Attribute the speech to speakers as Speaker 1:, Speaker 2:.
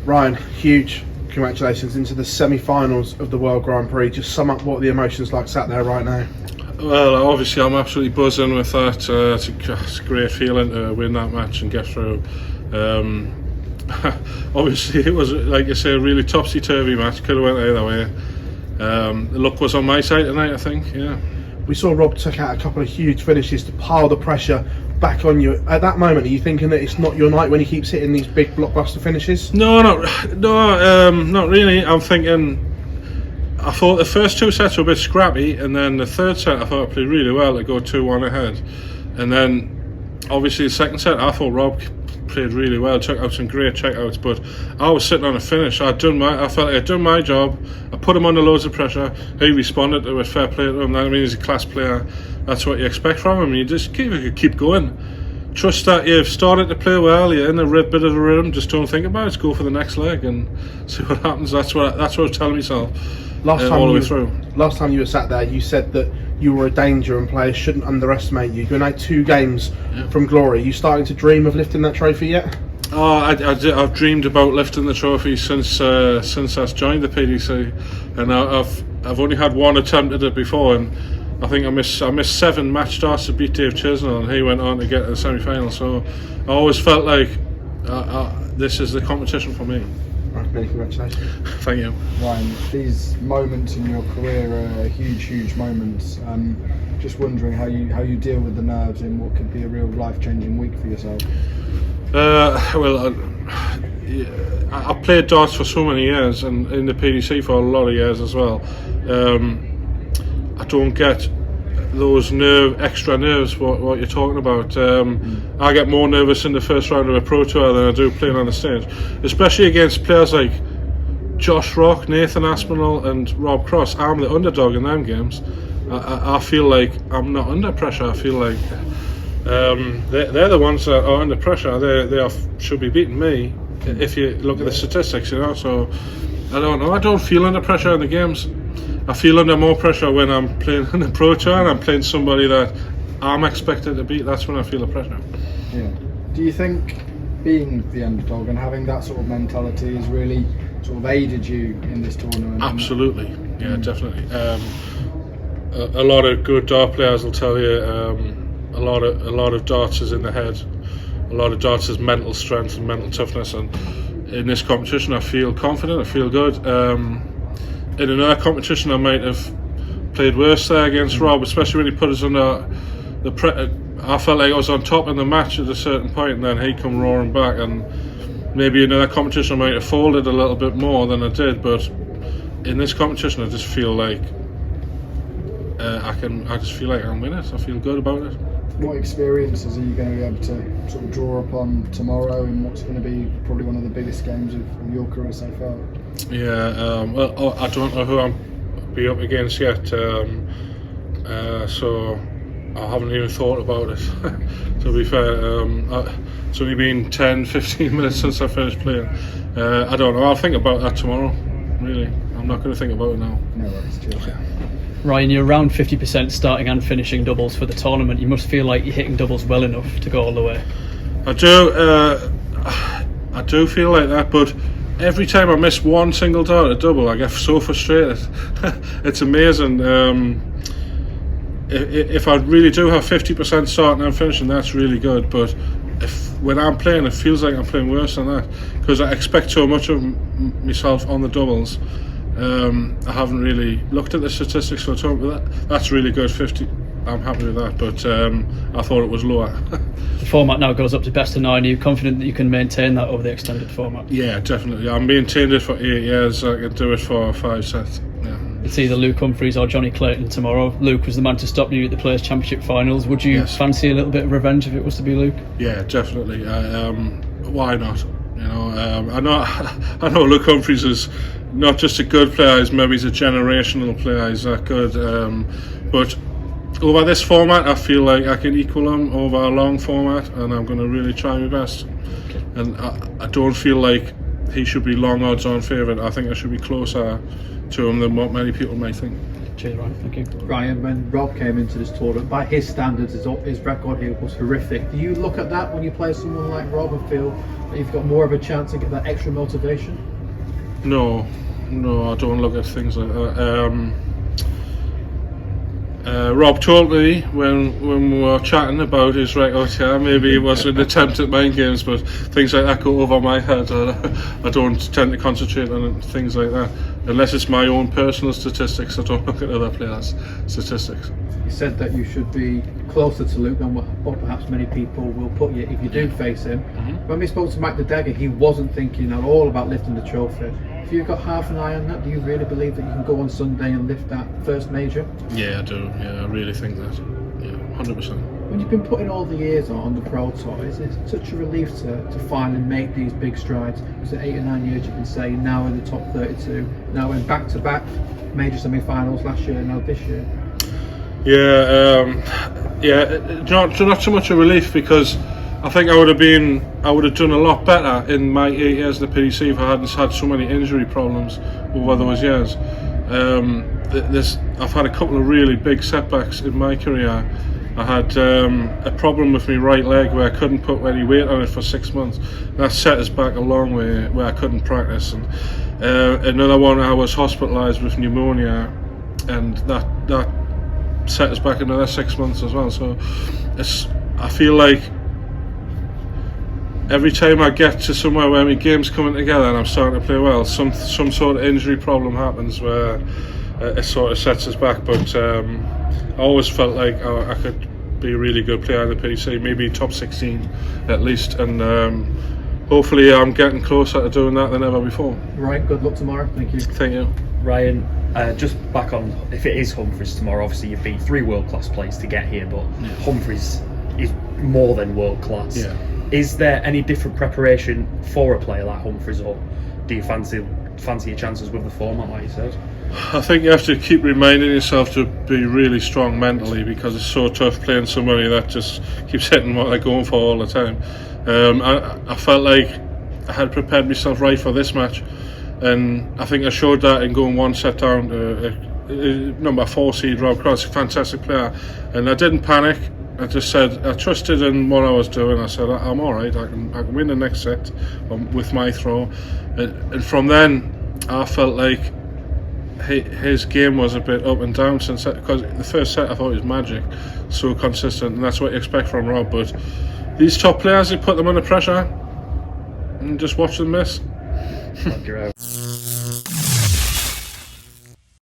Speaker 1: Ryan, huge congratulations into the semi-finals of the World Grand Prix. Just sum up what the emotions like sat there right now.
Speaker 2: Well, obviously I'm absolutely buzzing with that. It's a great feeling to win that match and get through. Obviously it was, like you say, a really topsy-turvy match. Could have went either way. The luck was on my side tonight, I think. Yeah.
Speaker 1: We saw Rob took out a couple of huge finishes to pile the pressure back on you. At that moment, are you thinking that it's not your night when he keeps hitting these big blockbuster finishes?
Speaker 2: No, not really. I'm thinking. I thought the first two sets were a bit scrappy, and then the third set I thought I played really well to go 2-1 ahead. And then, obviously, the second set I thought Rob played really well, took out some great checkouts. But I was sitting on a finish. I felt like I'd done my job. I put him under loads of pressure. He responded to it. Fair play to him. I mean, he's a class player. That's what you expect from him. You just keep going. Trust that you've started to play well. You're in a bit of the rhythm. Just don't think about it. Just go for the next leg and see what happens. That's what I was telling myself. All the way through.
Speaker 1: Last time you were sat there, you said that you were a danger and players shouldn't underestimate you. You're now 2 games from glory. Are you starting to dream of lifting that trophy yet?
Speaker 2: Oh, I've dreamed about lifting the trophy since I joined the PDC, and I've only had one attempt at it before, and I think I missed 7 match starts to beat Dave Chisnell, and he went on to get to the semi-final. So I always felt like this is the competition for me.
Speaker 1: Right, many congratulations.
Speaker 2: Thank you.
Speaker 3: Ryan, these moments in your career are huge moments. Just wondering how you deal with the nerves in what could be a real life-changing week for yourself.
Speaker 2: I played darts for so many years, and in the PDC for a lot of years as well. I don't get those extra nerves, what you're talking about. I get more nervous in the first round of a Pro Tour than I do playing on the stage, especially against players like Josh Rock, Nathan Aspinall and Rob Cross. I'm the underdog in them games. I feel like I'm not under pressure. I feel like they're the ones that are under pressure. They should be beating me if you look at the statistics, so I don't know. I don't feel under pressure in the games. I feel under more pressure when I'm playing in the Pro Tour and I'm playing somebody that I'm expected to beat. That's when I feel the pressure.
Speaker 3: Yeah. Do you think being the underdog and having that sort of mentality has really sort of aided you in this tournament?
Speaker 2: Absolutely. Yeah, definitely. A lot of good dart players will tell you a lot of darts is in the head. A lot of darts is mental strength and mental toughness. And in this competition, I feel confident. I feel good. In another competition, I might have played worse there against Rob, especially when he put us under the I felt like I was on top in the match at a certain point, and then he come roaring back. And maybe in another competition, I might have folded a little bit more than I did. But in this competition, I just feel like I just feel like I can win it. I feel good about it.
Speaker 3: What experiences are you going to be able to sort of draw upon tomorrow, and what's going to be probably one of the biggest games of your career so far?
Speaker 2: Yeah, well, I don't know who I'm be up against yet, so I haven't even thought about it. To be fair, it's only been 10-15 minutes since I finished playing. I don't know. I'll think about that tomorrow. Really, I'm not going to think about it now.
Speaker 3: No worries. Cheers.
Speaker 4: Ryan, you're around 50% starting and finishing doubles for the tournament. You must feel like you're hitting doubles well enough to go all the way.
Speaker 2: I do feel like that, but every time I miss one single dart at double, I get so frustrated. It's amazing. If I really do have 50% starting and finishing, that's really good. But when I'm playing, it feels like I'm playing worse than that because I expect so much of myself on the doubles. I haven't really looked at the statistics for the tournament, but that's really good. 50, I'm happy with that. But I thought it was lower.
Speaker 4: The format now goes up to best of 9. Are you confident that you can maintain that over the extended format?
Speaker 2: Yeah, definitely. I've maintained it for 8 years. I can do it for 5 sets. Yeah.
Speaker 4: It's either Luke Humphries or Johnny Clayton tomorrow. Luke was the man to stop you at the Players' Championship finals. Would you fancy a little bit of revenge if it was to be Luke?
Speaker 2: Yeah, definitely. Why not? You know, I know Luke Humphries is not just a good player. He's a generational player. He's that good. But over this format, I feel like I can equal him over a long format, and I'm going to really try my best. And I don't feel like he should be long odds on favourite. I think I should be closer to him than what many people might think.
Speaker 4: Cheers, Ryan. Thank you.
Speaker 5: Ryan, when Rob came into this tournament, by his standards, his record here was horrific. Do you look at that when you play someone like Rob and feel that you've got more of a chance to get that extra motivation?
Speaker 2: No, I don't look at things like that. Rob told me when we were chatting about his record here, maybe it was an attempt at mind games, but things like that go over my head. I don't tend to concentrate on things like that unless it's my own personal statistics. I don't look at other players' statistics.
Speaker 5: You said that you should be closer to Luke than what perhaps many people will put you if you do face him. When we spoke to Mike the Dagger, he wasn't thinking at all about lifting the trophy. If you've got half an eye on that, do you really believe that you can go on Sunday and lift that first major?
Speaker 2: Yeah, I do. Yeah, I really think that. Yeah, 100%.
Speaker 5: When you've been putting all the years on the Pro Tour, is it such a relief to finally make these big strides? Was it 8 or 9 years you've been saying, now in the top 32, now in back-to-back major semi-finals last year and now this year?
Speaker 2: Not so much a relief, because I think I would have done a lot better in my 8 years in the PDC if I hadn't had so many injury problems over those years. I've had a couple of really big setbacks in my career. I had a problem with my right leg where I couldn't put any weight on it for 6 months. That set us back a long way, where I couldn't practice. And another one, I was hospitalised with pneumonia, and that set us back another 6 months as well. So I feel like every time I get to somewhere where my game's coming together and I'm starting to play well, some sort of injury problem happens where it sort of sets us back. But I always felt like I could be a really good player in the PDC, maybe top 16 at least, and hopefully I'm getting closer to doing that than ever before.
Speaker 5: Right, good luck tomorrow. Thank you.
Speaker 2: Thank you.
Speaker 6: Ryan, just back on, if it is Humphreys tomorrow, obviously you beat 3 world-class players to get here, but Humphreys is more than world-class.
Speaker 2: Yeah.
Speaker 6: Is there any different preparation for a player like Humphreys, or do you fancy your chances with the format, like you said?
Speaker 2: I think you have to keep reminding yourself to be really strong mentally, because it's so tough playing somebody that just keeps hitting what they're going for all the time. I felt like I had prepared myself right for this match, and I think I showed that in going 1 set down to number 4 seed Rob Cross, a fantastic player, and I didn't panic. I just said I trusted in what I was doing. I said I'm all right. I can win the next set with my throw, and from then I felt like his game was a bit up and down since, because the first set I thought he was magic, so consistent, and that's what you expect from Rob. But these top players, you put them under pressure and just watch them miss.
Speaker 6: Thank you, Rob.